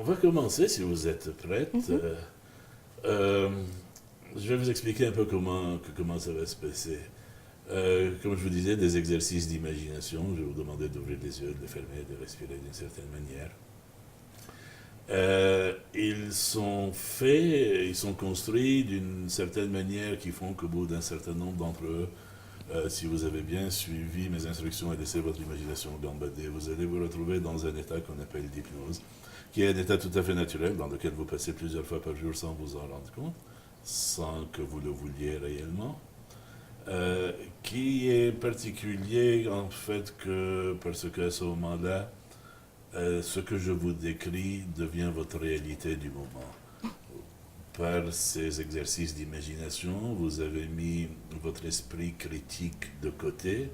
On va commencer si vous êtes prête. Je vais vous expliquer un peu comment ça va se passer. Comme je vous disais, des exercices d'imagination. Je vais vous demander d'ouvrir les yeux, de les fermer, de respirer d'une certaine manière. Ils sont faits, ils sont construits d'une certaine manière qui font qu'au bout d'un certain nombre d'entre eux, si vous avez bien suivi mes instructions et laissé votre imagination gambader, vous allez vous retrouver dans un état qu'on appelle l'hypnose, qui est un état tout à fait naturel dans lequel vous passez plusieurs fois par jour sans vous en rendre compte, sans que vous le vouliez réellement, qui est particulier en fait parce qu'à ce moment-là, ce que je vous décris devient votre réalité du moment. Par ces exercices d'imagination, vous avez mis votre esprit critique de côté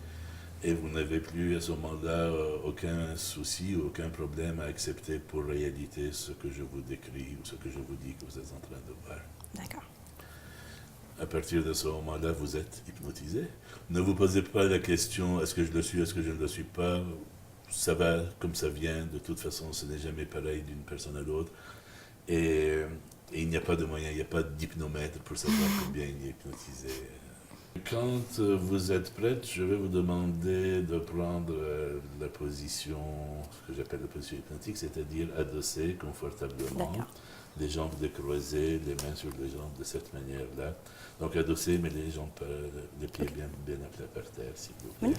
et vous n'avez plus à ce moment-là aucun souci, aucun problème à accepter pour réalité ce que je vous décris ou ce que je vous dis que vous êtes en train de voir. D'accord. À partir de ce moment-là, vous êtes hypnotisé. Ne vous posez pas la question est-ce que je le suis, est-ce que je ne le suis pas. Ça va comme ça vient. De toute façon, ce n'est jamais pareil d'une personne à l'autre. Et il n'y a pas de moyen, il n'y a pas d'hypnomètre pour savoir combien il est hypnotisé. Quand vous êtes prête, je vais vous demander de prendre la position, ce que j'appelle la position hypnotique, c'est-à-dire adossé confortablement, les jambes décroisées, les mains sur les jambes de cette manière-là. Donc adossé, mais les pieds bien à plat par terre, s'il vous plaît.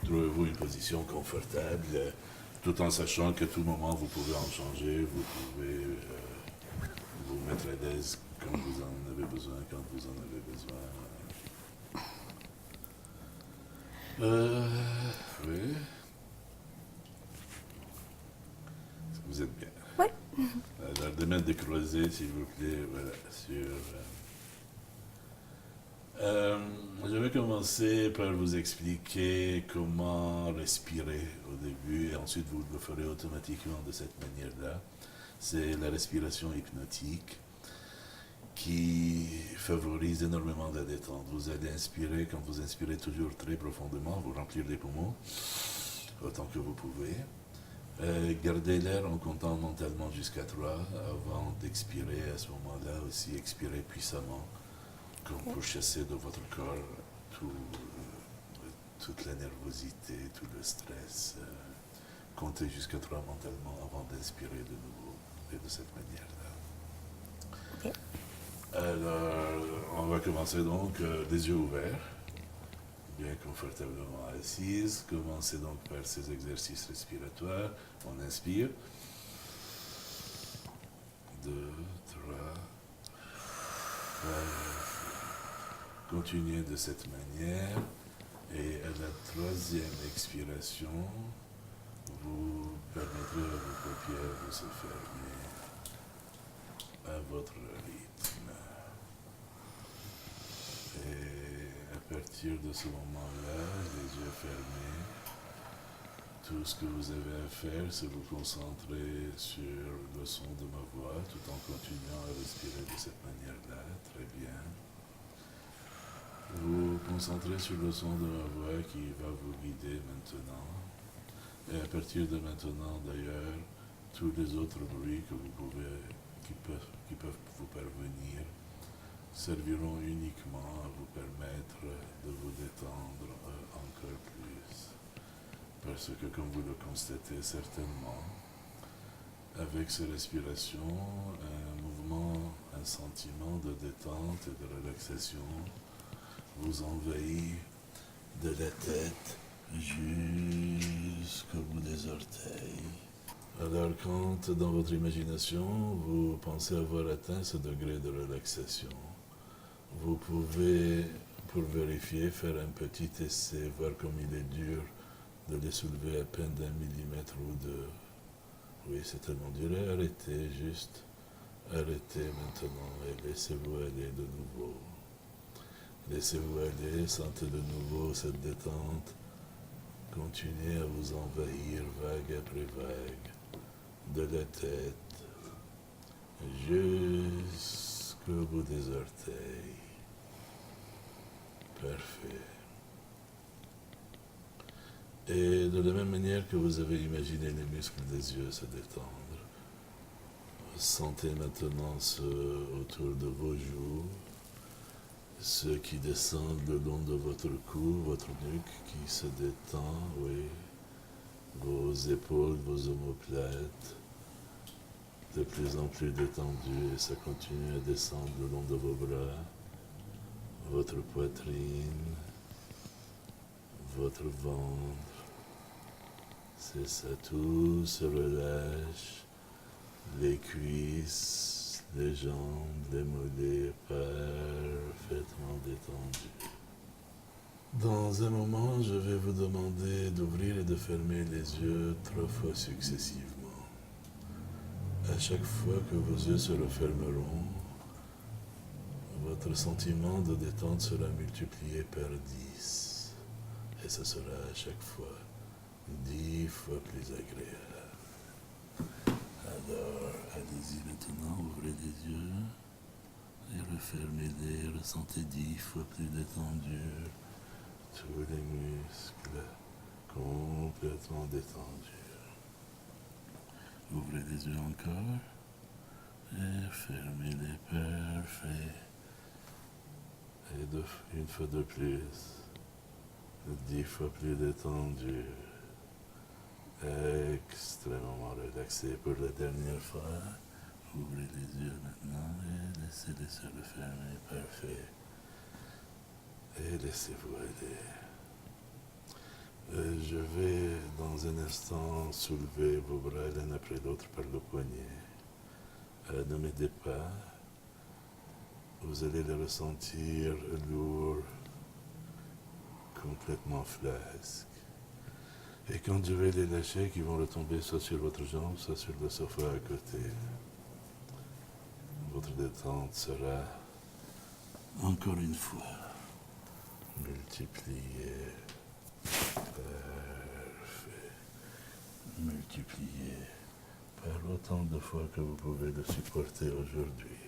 Trouvez-vous une position confortable, tout en sachant qu'à tout moment vous pouvez en changer, vous pouvez vous mettre à l'aise quand vous en avez besoin, quand vous en avez besoin. Oui. Vous êtes bien. Oui. Alors, les mains décroisées, s'il vous plaît, voilà, je vais commencer par vous expliquer comment respirer au début et ensuite vous le ferez automatiquement de cette manière-là. C'est la respiration hypnotique qui favorise énormément la détente. Vous allez inspirer, quand vous inspirez toujours très profondément, vous remplir les poumons autant que vous pouvez. Gardez l'air en comptant mentalement jusqu'à 3 avant d'expirer. À ce moment-là aussi, expirez puissamment comme pour chasser de votre corps toute la nervosité, tout le stress. Comptez jusqu'à 3 mentalement avant d'inspirer de nouveau et de cette manière-là. Okay. Alors, on va commencer donc les yeux ouverts, bien confortablement assise. Commencez donc par ces exercices respiratoires. On inspire. 2, 3, 4. Continuez de cette manière. Et à la troisième expiration, vous permettrez à vos paupières de se fermer à votre rythme. Et à partir de ce moment-là, les yeux fermés, tout ce que vous avez à faire, c'est vous concentrer sur le son de ma voix, tout en continuant à respirer de cette manière-là. Très bien. Vous concentrez sur le son de ma voix qui va vous guider maintenant. Et à partir de maintenant, d'ailleurs, tous les autres bruits que qui peuvent vous parvenir serviront uniquement à vous permettre de vous détendre encore plus. Parce que, comme vous le constatez certainement, avec ces respirations, un mouvement, un sentiment de détente et de relaxation vous envahit de la tête jusqu'au bout des orteils. Alors quand dans votre imagination vous pensez avoir atteint ce degré de relaxation, vous pouvez, pour vérifier, faire un petit essai, voir comme il est dur de les soulever à peine d'1 millimètre ou deux. Oui, c'est tellement dur. Et arrêtez, juste arrêtez maintenant et laissez-vous aller de nouveau. Laissez-vous aller, sentez de nouveau cette détente. Continuez à vous envahir vague après vague, de la tête jusqu'au bout des orteils. Parfait. Et de la même manière que vous avez imaginé les muscles des yeux se détendre, sentez maintenant ceux autour de vos joues, ceux qui descendent le long de votre cou, votre nuque qui se détend, oui, vos épaules, vos omoplates, de plus en plus détendues, et ça continue à descendre le long de vos bras, votre poitrine, votre ventre. C'est ça, tout se relâche, les cuisses, les jambes, les mollets parfaitement détendus. Dans un moment, je vais vous demander d'ouvrir et de fermer les yeux 3 fois successivement. À chaque fois que vos yeux se refermeront, votre sentiment de détente sera multiplié par 10. Et ce sera à chaque fois 10 fois plus agréable. Alors, allez-y maintenant, ouvrez les yeux et refermez-les, ressentez 10 fois plus détendus, tous les muscles complètement détendus. Ouvrez les yeux encore et fermez-les, parfait. Et une fois de plus, 10 fois plus détendu, extrêmement relaxé pour la dernière fois. Ouvrez les yeux maintenant et laissez-les se refermer, parfait. Et laissez-vous aller. Je vais dans un instant soulever vos bras l'un après l'autre par le poignet. Ne m'aidez pas. Vous allez le ressentir lourd, complètement flasque. Et quand je vais les lâcher, ils vont retomber soit sur votre jambe, soit sur le sofa à côté. Votre détente sera, encore une fois, multipliée. Parfait. Multiplié par autant de fois que vous pouvez le supporter aujourd'hui.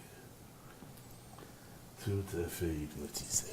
Tout à fait hypnotisé.